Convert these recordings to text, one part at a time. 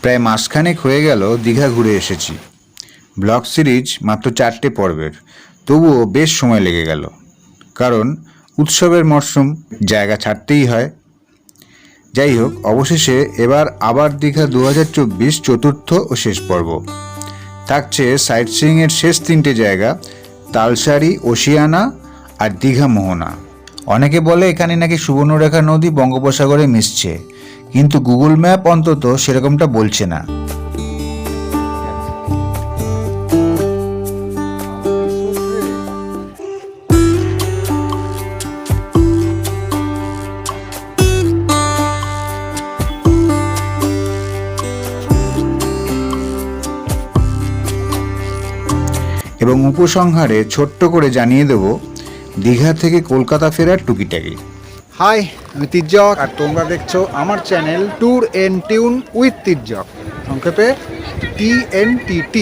প্রায় মাসখানেক হয়ে গেল দীঘা ঘুরে এসেছি। ব্লগ সিরিজ মাত্র 4টে পর্বের, তবুও বেশ সময় লেগে গেল, কারণ উৎসবের মরশুম, জায়গা ছাড়তেই হয়। যাই হোক, অবশেষে এবার আবার দীঘা 2024 চতুর্থ ও শেষ পর্ব। থাকছে সাইট সিইংয়ের শেষ 3টে জায়গা, তালসারি, ওশিয়ানা আর দীঘা মোহনা। অনেকে বলে এখানে নাকি সুবর্ণরেখা নদী বঙ্গোপসাগরে মিশছে, কিন্তু গুগল ম্যাপ অন্তত সেরকমটা বলছে না। এবং উপসংহারে ছোট্ট করে জানিয়ে দেব দীঘা থেকে কলকাতা ফেরার টুকিটাকি। হাই, আমি তির্যক আর তোমরা দেখছো আমার channel tour and tune with Tirjak, সংক্ষেপে TNTT।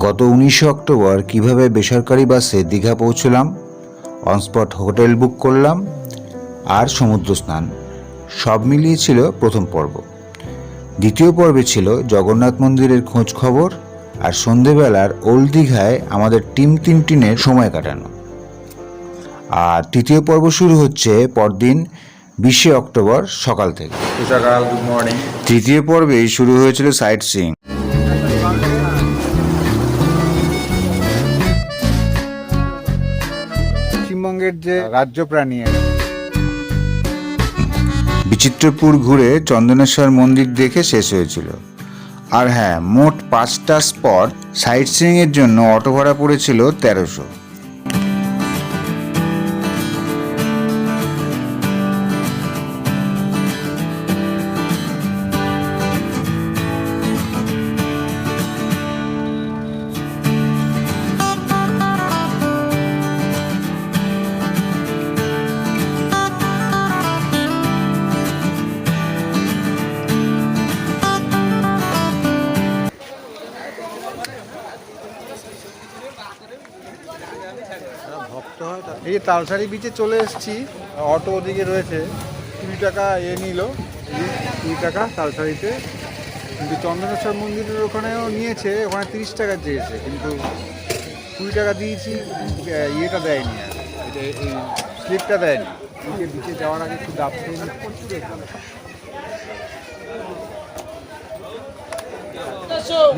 গত 19 অক্টোবর কিভাবে বেসরকারি বাসে দীঘা পৌঁছলাম, অনস্পট হোটেল বুক করলাম আর সমুদ্র স্নান, সব মিলিয়ে ছিল প্রথম পর্ব। দ্বিতীয় পর্বে ছিল জগন্নাথ মন্দিরের খোঁজ খবর আর সন্ধেবেলার ওল্ড দীঘায় আমাদের টিম টিনের সময় কাটানো। আর তৃতীয় পর্ব শুরু হচ্ছে পরদিন 20 অক্টোবর সকাল থেকে। Good morning. তৃতীয় পর্বেই শুরু হয়েছিল সাইট সিইং। পশ্চিমবঙ্গের যে রাজ্য প্রাণী, বিচিত্রপুর ঘুরে চন্দনেশ্বর মন্দির দেখে শেষ হয়েছিল। আর হ্যাঁ, মোট 5টা স্পট সাইট সিইং এর জন্য অটো ভাড়া পড়েছিল 1300। ভক্ত হয়। এই যে তালসারি বিচে চলে এসেছি, অটো ওদিকে রয়েছে, 20 টাকা নিল, 20 টাকা তালসারিতে। কিন্তু চন্দনেশ্বর মন্দিরের ওখানেও নিয়েছে, ওখানে 30 টাকা চেয়েছে, কিন্তু 20 টাকা দিয়েছি, ইয়েটা দেয়নি, আর এই স্লিপটা দেয়নি। বিচে যাওয়ার আগে একটু ডাব খেয়ে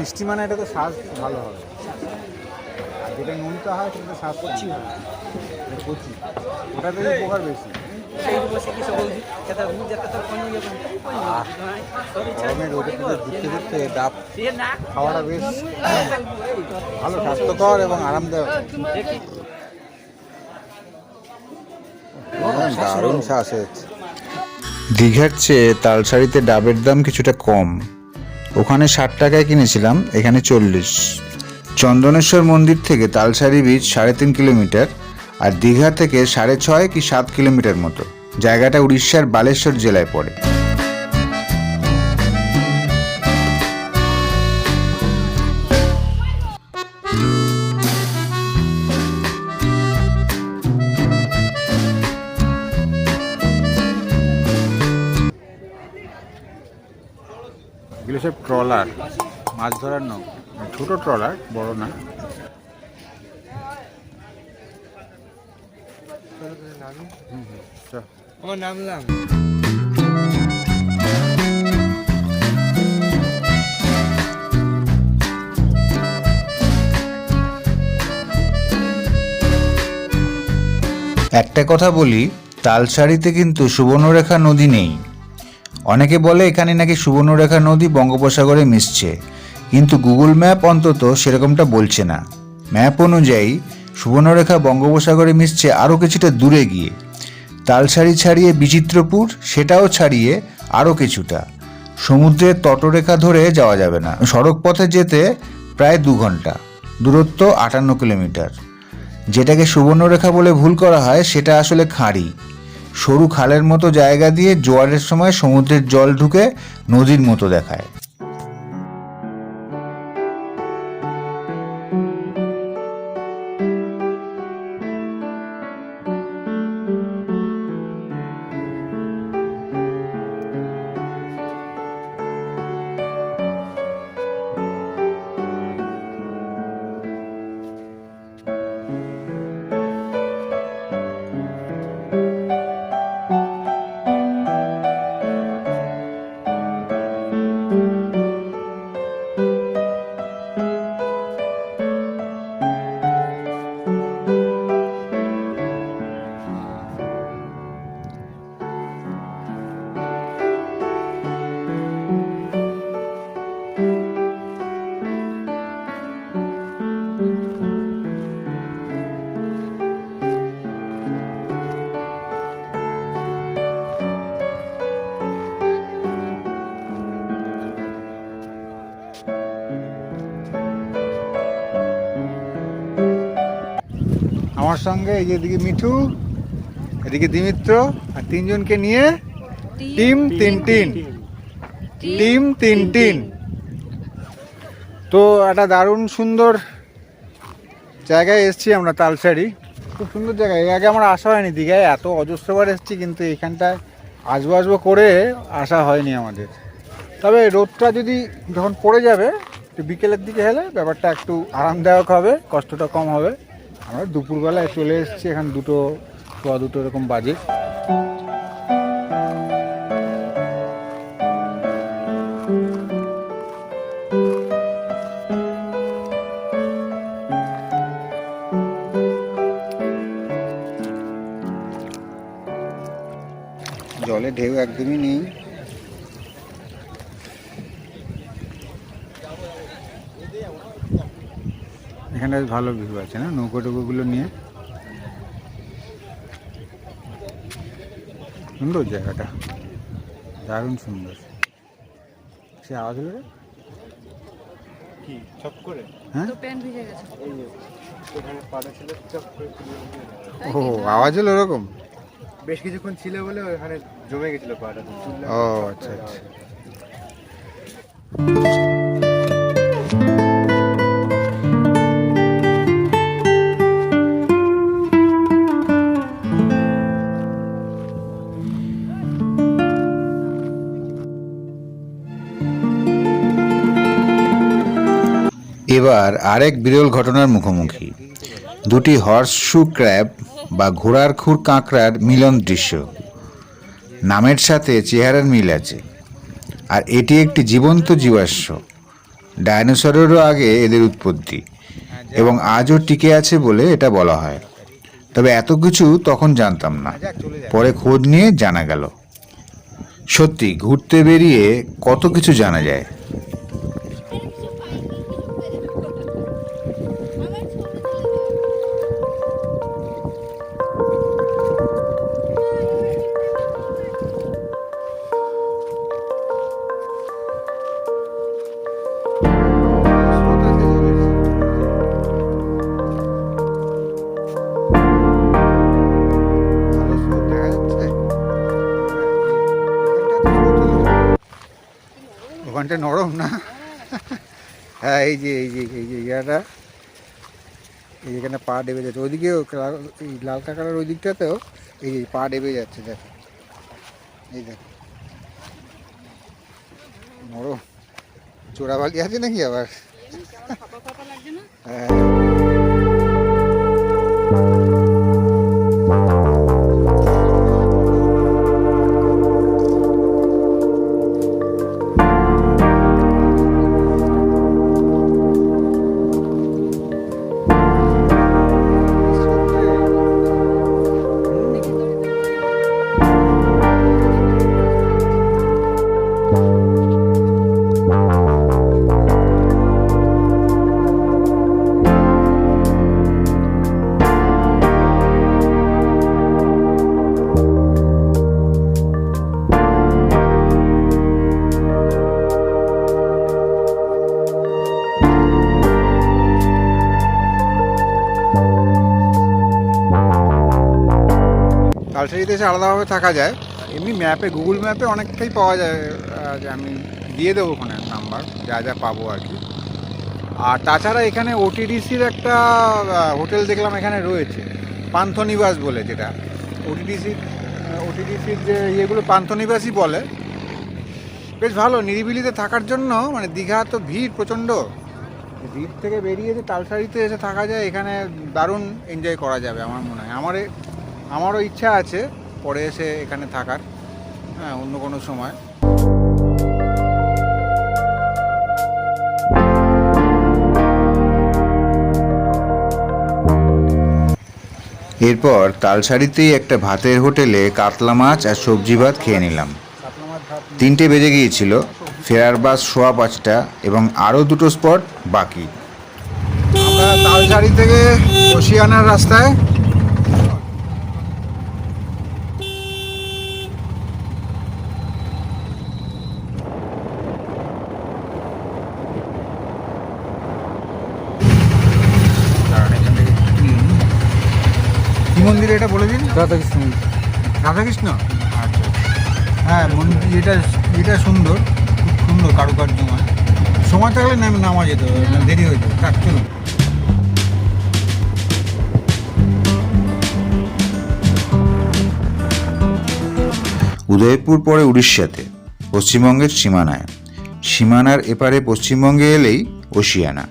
মিষ্টি, মানে এটা তো শ্বাস ভালো হবে, যেটা নুনটা হয় সেটা শ্বাস কচি হয়, কচি, ওটাতে উপকার বেশি। গরমে রোদে ঘুরতে ঘুরতে ডাব খাওয়াটা বেশ ভালো, স্বাস্থ্যকর এবং আরামদায়ক। দারুণ শ্বাস হচ্ছে। দীঘার চেয়ে তালসারিতে ডাবের দাম কিছুটা কম, ওখানে 60 টাকায় কিনেছিলাম, এখানে 40। চন্দনেশ্বর মন্দির থেকে তালসারি বিচ 3.5 কিলোমিটার, আর দীঘা থেকে 6.5 কি 7 কিলোমিটার মতো। জায়গাটা উড়িষ্যার বালেশ্বর জেলায় পড়ে। এগুলো সব ট্রলার, মাছ ধরার নৌকা, ছোট ট্রলার, বড় না। আমার নামলাম। একটা কথা বলি, তালসারিতে কিন্তু সুবর্ণরেখা নদী নেই। অনেকে বলে এখানে নাকি সুবর্ণরেখা নদী বঙ্গোপসাগরে মিশছে, কিন্তু গুগল ম্যাপ অন্তত সেরকমটা বলছে না। ম্যাপ অনুযায়ী সুবর্ণরেখা বঙ্গোপসাগরে মিশছে আরও কিছুটা দূরে গিয়ে, তালসারি ছাড়িয়ে বিচিত্রপুর, সেটাও ছাড়িয়ে আরও কিছুটা। সমুদ্রের তটরেখা ধরে যাওয়া যাবে না, সড়ক পথে যেতে প্রায় 2 ঘন্টা, দূরত্ব 58 কিলোমিটার। যেটাকে সুবর্ণরেখা বলে ভুল করা হয়, সেটা আসলে খাঁড়ি, সরু খালের মতো জায়গা দিয়ে জোয়ারের সময় সমুদ্রের জল ঢুকে নদীর মতো দেখায়। আমার সঙ্গে এই যে এদিকে মিঠু, এদিকে দিমিত্র, আর তিনজনকে নিয়ে টিম তিন টিন, টিম তিন টিন। তো একটা দারুণ সুন্দর জায়গায় এসেছি আমরা, তালসারি। খুব সুন্দর জায়গা, এর আগে আমরা আসা হয়নি দীঘায়, এত অজস্রবার এসেছি কিন্তু এখানটায় আসবো করে আসা হয়নি আমাদের। তবে রোদটা যদি যখন পড়ে যাবে একটু বিকেলের দিকে হলে ব্যাপারটা একটু আরামদায়ক হবে, কষ্টটা কম হবে। আমরা দুপুরবেলায় চলে এসেছি, এখন 2 এরকম বাজে। জলে ঢেউ একদমই নেই। এখানে ভালো ভিউ আছে না, নৌকো টৌকোগুলো নিয়ে। সুন্দর জায়গাটা, দারুণ সুন্দর। সে আওয়াজ হলো রে? কি চপ করে? হ্যাঁ, তো প্যান্ট ভিজে গেছে। এই যে ওখানে পাটা ছিল চপ করে তুলে নিয়ে গেল। ও আওয়াজ হলো ওরকম? বেশ কিছুক্ষণ ছিল বলে ওখানে জমে গেছিল পাটা। ও আচ্ছা আচ্ছা। এবার আরেক বিরল ঘটনার মুখোমুখি, দুটি হর্সশু ক্র্যাব বা ঘোড়ার খুর কাঁকড়ার মিলন দৃশ্য। নামের সাথে চেহারার মিল আছে, আর এটি একটি জীবন্ত জীবাশ্ম। ডাইনোসরেরও আগে এদের উৎপত্তি, এবং আজও টিকে আছে বলে এটা বলা হয়। তবে এত কিছু তখন জানতাম না, পরে খোঁজ নিয়ে জানা গেল। সত্যি ঘুরতে বেরিয়ে কত কিছু জানা যায়। ওখানটা নরম না? হ্যাঁ, এই যে ইয়াটা, এইখানে পা ডেবে যাচ্ছে। ওইদিকেও এই লাল কাঁকড়ার ওই দিকটাতেও এই যে পা ডেবে যাচ্ছে, দেখো এই দেখো নরম। চোরাবালি আছে নাকি আবার? হ্যাঁ। তালসারিতে এসে আলাদাভাবে থাকা যায়। এমনি ম্যাপে, গুগল ম্যাপে অনেকটাই পাওয়া যায়। যে আমি দিয়ে দেবো ওখানে নাম্বার, যা যা পাবো আর কি। আর তাছাড়া এখানে ওটিডিসির একটা হোটেল দেখলাম এখানে রয়েছে, পান্থনিবাস বলে, যেটা ওটিডিসির যে ইয়েগুলো পান্থনিবাসই বলে। বেশ ভালো নিরিবিলিতে থাকার জন্য। মানে দীঘা তো ভিড় প্রচণ্ড, ভিড় থেকে বেরিয়ে যে তালসারিতে এসে থাকা যায়, এখানে দারুণ এনজয় করা যাবে আমার মনে হয়। আমারও ইচ্ছা আছে পরে এসে এখানে থাকার, হ্যাঁ, অন্য কোনো সময়। এরপর তালসারিতেই একটা ভাতের হোটেলে কাতলা মাছ আর সবজি ভাত খেয়ে নিলাম। 3টে বেজে গিয়েছিল, ফেরার বাস 5:15 এবং আরও 2টো স্পট বাকি। আমরা তালসারি থেকে ওশিয়ানার রাস্তায় মন্দির এটা বলে দিন। রাধাকৃষ্ণ রাধাকৃষ্ণ, আচ্ছা। হ্যাঁ, মন্দির এটা সুন্দর, খুব সুন্দর কারুকার্যময়। সময় থাকলে নামা যেত, দেরি হয়ে যেত। থাক, চলুন। উদয়পুর পরে উড়িষ্যাতে, পশ্চিমবঙ্গের সীমানায়। সীমানার এপারে পশ্চিমবঙ্গে এলেই ওশিয়ানা।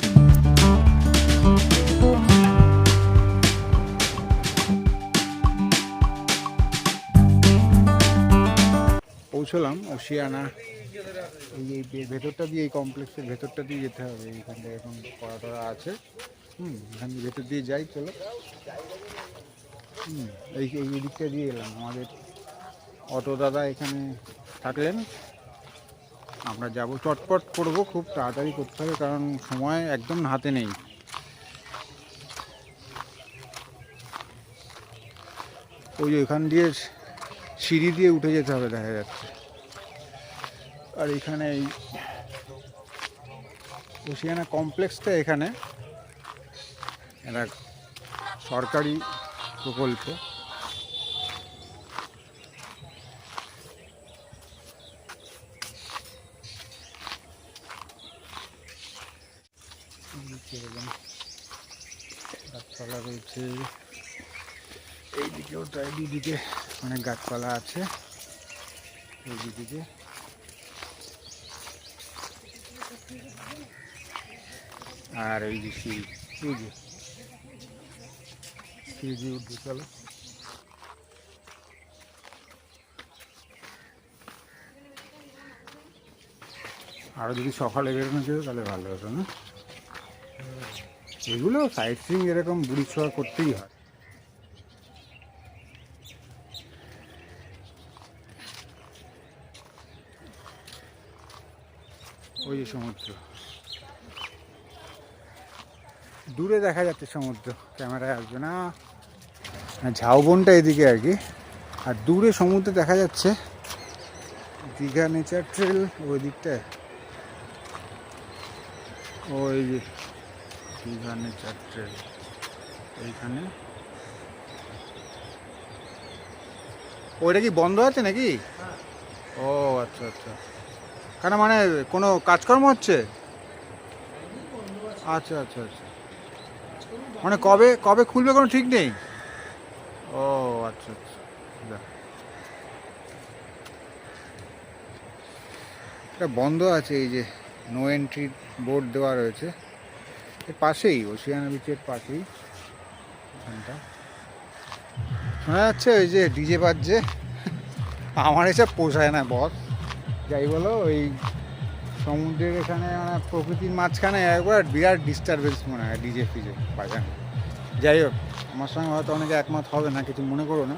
পৌঁছলাম ওশিয়ানা। এই ভেতরটা দিয়ে, এই কমপ্লেক্সের ভেতরটা দিয়ে যেতে হবে। এইখানটা এখন করা টরা আছে। এখান দিয়ে ভেতর দিয়ে যাই, চলো। এই দিকটা দিয়ে এলাম। আমাদের অটো দাদা এখানে থাকলেন। আমরা যাব, চটপট করব, খুব তাড়াতাড়ি করতে হবে, কারণ সময় একদম হাতে নেই। ওই এখান দিয়ে সিঁড়ি দিয়ে উঠে যেতে হবে, দেখা যাচ্ছে। আর এখানে এই ওশিয়ানা কমপ্লেক্সটা, এখানে একটা সরকারি প্রকল্প। গাছপালা রয়েছে এইদিকেও, তাই দুদিকে অনেক গাছপালা আছে। এইদিকে আর এই যে সিঁড়ি, এই যে সিঁড়ি দিয়ে উঠবে, চলো। আরও যদি সকালে বেরোনো যেত তাহলে ভালো হতো না? এগুলো সাইট সিইং এরকম বুড়ি ছোঁয়া করতেই হয়। ওই যে সমুদ্র, দূরে দেখা যাচ্ছে সমুদ্র, ক্যামেরায় আসবে না। ঝাউবনটা এদিকে আর কি, আর দূরে সমুদ্র দেখা যাচ্ছে। দীঘা নেচার ট্রেল ওই দিকটায়, ওই যে দীঘা নেচার ট্রেল এইখানে। ওইটা কি বন্ধ আছে নাকি? ও আচ্ছা আচ্ছা, কেন মানে কোনো কাজকর্ম হচ্ছে? আচ্ছা আচ্ছা আচ্ছা, মানে কবে কবে খুলবে কোনো ঠিক নেই? ও আচ্ছা আচ্ছা, এটা বন্ধ আছে। এই যে নো এন্ট্রি বোর্ড দেওয়া রয়েছে, এর পাশেই, ওশিয়ানা বিচের পাশেই এখানটা। শোনা যাচ্ছে ওই যে ডিজে বাজছে। আমার এসব পোষায় না বস, যাই বলো। ওই সমুদ্রের এখানে, মানে প্রকৃতির মাঝখানে একবার বিরাট ডিস্টারবেন্স মনে হয় ডিজে ফিজে বাজানো। যাই হোক, আমার সঙ্গে হয়তো অনেকে একমত হবে না, কিছু মনে করো না।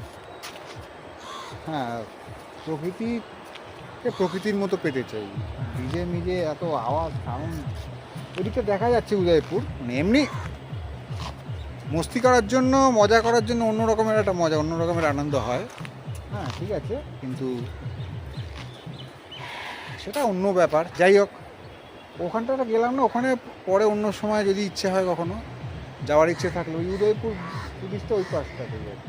হ্যাঁ, প্রকৃতির মতো পেতে চাই। ডিজে মিজে এত আওয়াজ সাউন্ড। ওদিকে দেখা যাচ্ছে উদয়পুর, মানে এমনি মস্তি করার জন্য, মজা করার জন্য অন্য রকমের একটা মজা, অন্য রকমের আনন্দ হয়। হ্যাঁ ঠিক আছে, কিন্তু সেটা অন্য ব্যাপার। যাই হোক, ওখানটাতে গেলাম না, ওখানে পরে অন্য সময় যদি ইচ্ছে হয়, কখনো যাওয়ার ইচ্ছে থাকলে। ওই উদয়পুর পুলিশটা ওই পাশটাতে যায়।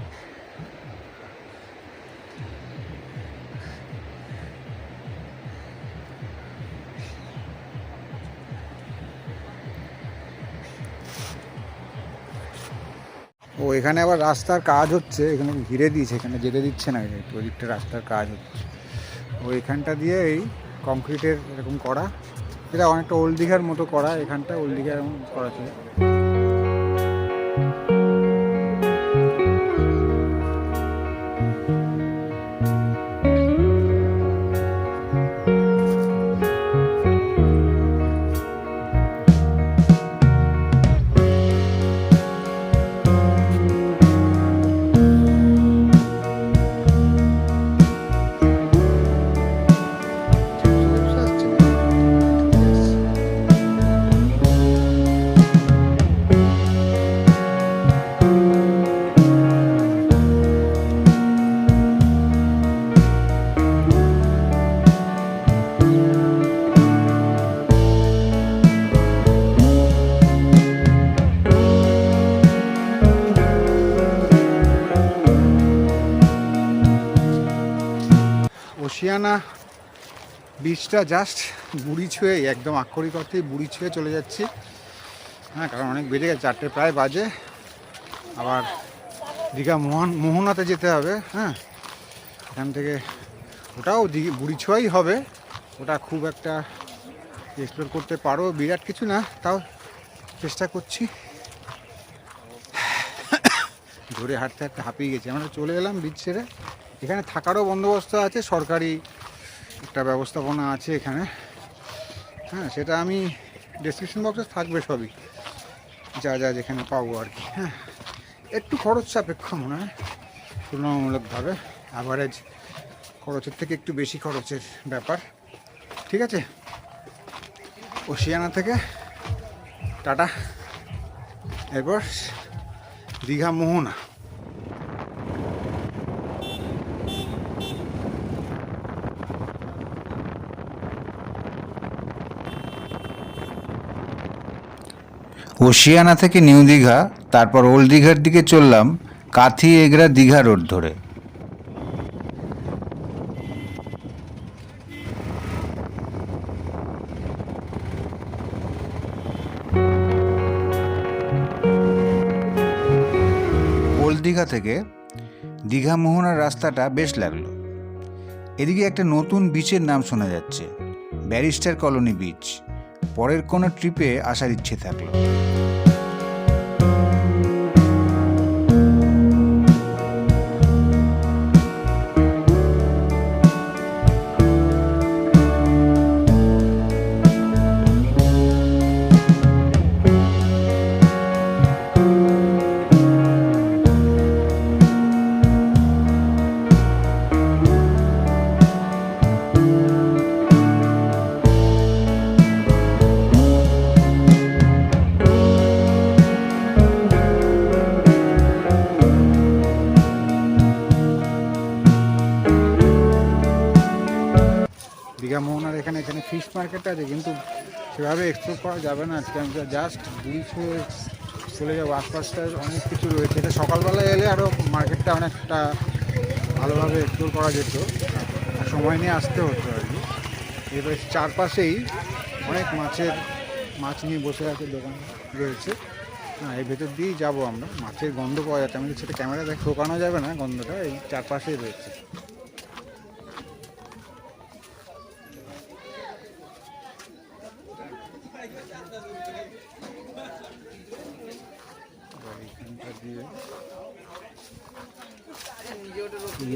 ও এখানে আবার রাস্তার কাজ হচ্ছে, এখানে ঘিরে দিয়েছে, এখানে যেতে দিচ্ছে না, ওই দিকটা রাস্তার কাজ হচ্ছে। ও এখানটা দিয়ে এই কংক্রিটের এরকম করা, এটা অনেকটা ওল্ড দীঘার মতো করা। এখানটা ওল্ড দীঘার করা ছিল। ওশিয়ানা বিচটা জাস্ট বুড়ি ছুঁয়ে, একদম আক্ষরিক অর্থেই বুড়ি ছুঁয়ে চলে যাচ্ছি। হ্যাঁ, কারণ অনেক বেজে গেছে, 4টে প্রায় বাজে। আবার দীঘা মোহনাতে যেতে হবে। হ্যাঁ, এখান থেকে ওটাও বুড়ি ছোঁয়াই হবে। ওটা খুব একটা এক্সপ্লোর করতে পারো বিরাট কিছু না, তাও চেষ্টা করছি। ধরে হাঁটতে হাঁটতে হাঁপিয়ে গেছি। আমরা চলে এলাম বিচ ছেড়ে। এখানে থাকারও বন্দোবস্ত আছে, সরকারি একটা ব্যবস্থাপনা আছে এখানে। হ্যাঁ, সেটা আমি ডেসক্রিপশন বক্সে থাকবে সবই, যা যা যেখানে পাবো আর কি। হ্যাঁ, একটু খরচ সাপেক্ষ মনে হয় তুলনামূলকভাবে, অ্যাভারেজ খরচের থেকে একটু বেশি খরচের ব্যাপার। ঠিক আছে, ওশিয়ানা থেকে টাটা, এরপর দীঘা মোহনা। ওশিয়ানা থেকে নিউ দীঘা, তারপর ওল্ড দীঘার দিকে চললাম কাথি এগরা দীঘা রোড ধরে। ওল্ড দীঘা থেকে দীঘা মোহনার রাস্তাটা বেশ লাগলো। এদিকে একটা নতুন বিচের নাম শোনা যাচ্ছে, ব্যারিস্টার কলোনি বিচ। পরের কোনো ট্রিপে আসার ইচ্ছে থাকলো। দীঘা মোহনার এখানে ফিশ মার্কেট আছে, কিন্তু সেভাবে এক্সপ্লোর করা যাবে না আজকে। আমি জাস্ট বিচ হয়ে চলে যাবো। আশপাশটা অনেক কিছু রয়েছে, এটা সকালবেলায় এলে আরও মার্কেটটা অনেকটা ভালোভাবে এক্সপ্লোর করা যেত, সময় নিয়ে আসতে হতো আর কি। এবার চারপাশেই অনেক মাছ নিয়ে বসে আছে, দোকান রয়েছে। হ্যাঁ, এই ভেতর দিয়েই যাবো আমরা। মাছের গন্ধ পাওয়া যাচ্ছে, আমি সেটা ক্যামেরা দেখে ঢোকানো যাবে না, গন্ধটা এই চারপাশেই রয়েছে।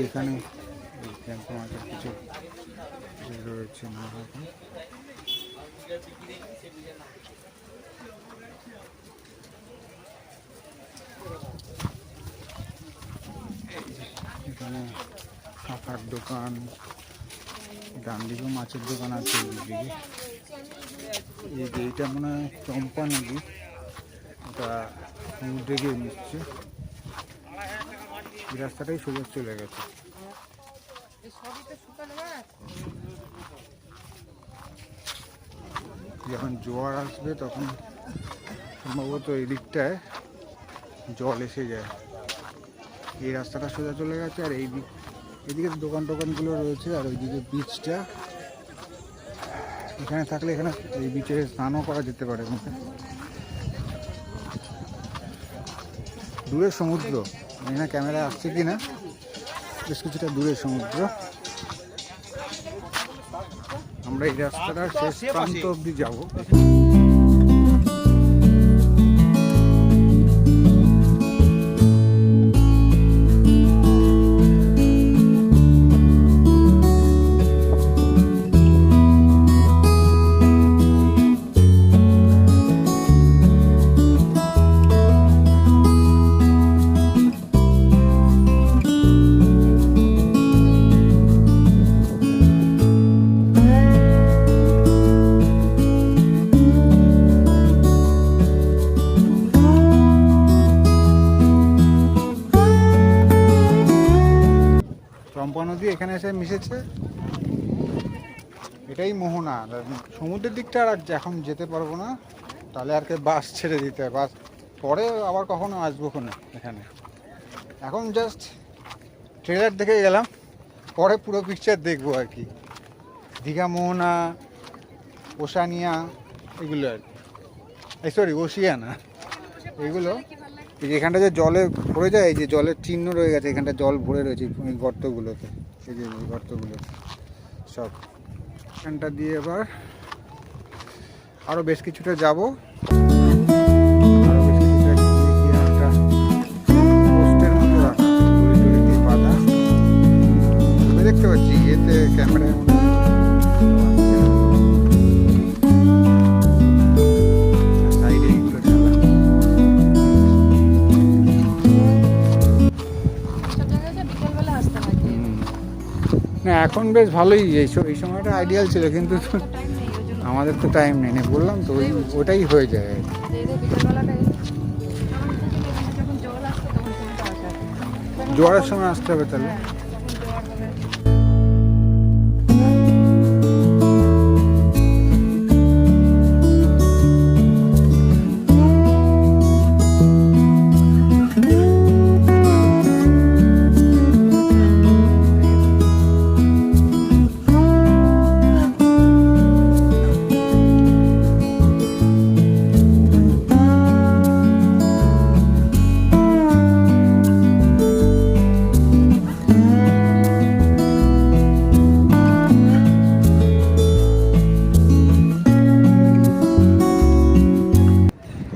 এখানে মাছের কিছু রয়েছে না, এখানে শাখার দোকান, ডান দিকেও মাছের দোকান আছে। এইদিকে এইটা মনে হয় চম্পা নদী, ওটা সমুদ্রে গিয়ে মিশছে। এই রাস্তাটাই সোজা চলে গেছে। যখন জোয়ার আসবে তখন সম্ভবত এই দিকটায় জল এসে যায়। এই রাস্তাটা সোজা চলে গেছে, আর এইদিকে দোকানগুলো রয়েছে, আর ওইদিকে বিচটা। এখানে থাকলে এখানে এই বিচে স্নানও করা যেতে পারে। দূরে সমুদ্র, এখানে ক্যামেরা আসছে কি না, বেশ কিছুটা দূরে সমুদ্র। আমরা এই রাস্তাটার শেষ প্রান্ত অবধি যাবো। চম্পা নদী এখানে এসে মিশেছে, এটাই মোহনা। সমুদ্রের দিকটা আর এখন যেতে পারবো না, তাহলে আর বাস ছেড়ে দিতে হয়। বাস পরে আবার কখনো আসবো না এখানে। এখন জাস্ট ট্রেলার দেখে গেলাম, পরে পুরো পিকচার দেখবো আর কি। দীঘা মোহনা, ওশানিয়া, এগুলো আর কি, সরি ওশিয়ানা, এগুলো। এই যে এখানটা যে জলে ভরে যায়, এই যে জলের চিহ্ন রয়ে গেছে, এখানটা জল ভরে রয়েছে এই গর্তগুলোতে, এই যে গর্তগুলোতে সব। এখানটা দিয়ে এবার আরও বেশ কিছুটা যাবো, আরও বেশ কিছুটা গিয়ে একটা পোস্টের মতো রাখা, দড়ি টড়ি দিয়ে বাঁধা। তুমি দেখতে পাচ্ছি এতে ক্যামেরায় সাইডে এগুলো খেলা। না এখন বেশ ভালোই, এই সময়টা আইডিয়াল ছিল, কিন্তু আমাদের তো টাইম নেই, বললাম তো ওটাই হয়ে যায়। জোয়ারের সময় আসতে হবে তাহলে।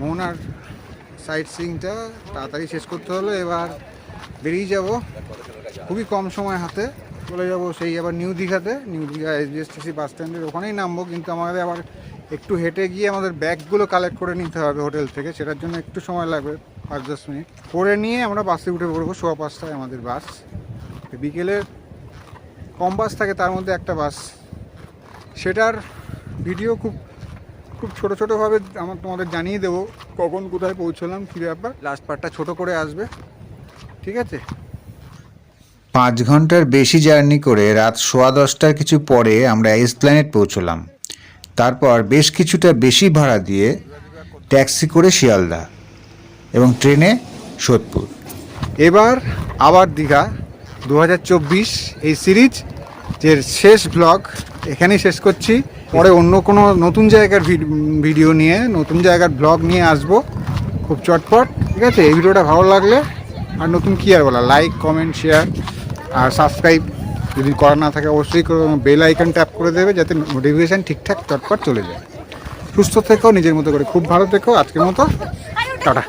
মোহনার সাইট সিইংটা তাড়াতাড়ি শেষ করতে হলো, এবার বেরিয়ে যাব। খুবই কম সময় হাতে চলে যাব সেই আবার নিউ দীঘাতে, নিউ দীঘা SBSTC বাস স্ট্যান্ডের ওখানেই নামবো। কিন্তু আমাদের আবার একটু হেঁটে গিয়ে আমাদের ব্যাগগুলো কালেক্ট করে নিতে হবে হোটেল থেকে, সেটার জন্য একটু সময় লাগবে, 5-10 মিনিট। করে নিয়ে আমরা বাসে উঠে পড়বো, 5:15 আমাদের বাস। বিকেলের কম বাস থাকে, তার মধ্যে একটা বাস, সেটার ভিডিও খুব ছোটো ছোটোভাবে আমার তোমাদের জানিয়ে দেবো কখন কোথায় পৌঁছলাম, কী ব্যাপার। লাস্ট পার্টটা ছোটো করে আসবে, ঠিক আছে। 5 ঘন্টার বেশি জার্নি করে রাত 10:15টার কিছু পরে আমরা এসপ্ল্যানেড পৌঁছলাম। তারপর বেশ কিছুটা বেশি ভাড়া দিয়ে ট্যাক্সি করে শিয়ালদা এবং ট্রেনে সোদপুর। এবার আবার দীঘা 2024 এই সিরিজ এর শেষ ব্লগ এখানেই শেষ করছি। পরে অন্য কোনো নতুন জায়গার ভিডিও নিয়ে, নতুন জায়গার ব্লগ নিয়ে আসবো খুব চটপট, ঠিক আছে। এই ভিডিওটা ভালো লাগলে আর নতুন কী আর বলা, লাইক, কমেন্ট, শেয়ার আর সাবস্ক্রাইব যদি করা না থাকে অবশ্যই বেল আইকন ট্যাপ করে দেবে, যাতে নোটিফিকেশান ঠিকঠাক চটপট চলে যায়। সুস্থ থেকো, নিজের মতো করে খুব ভালো থেকো। আজকের মতো টাটা।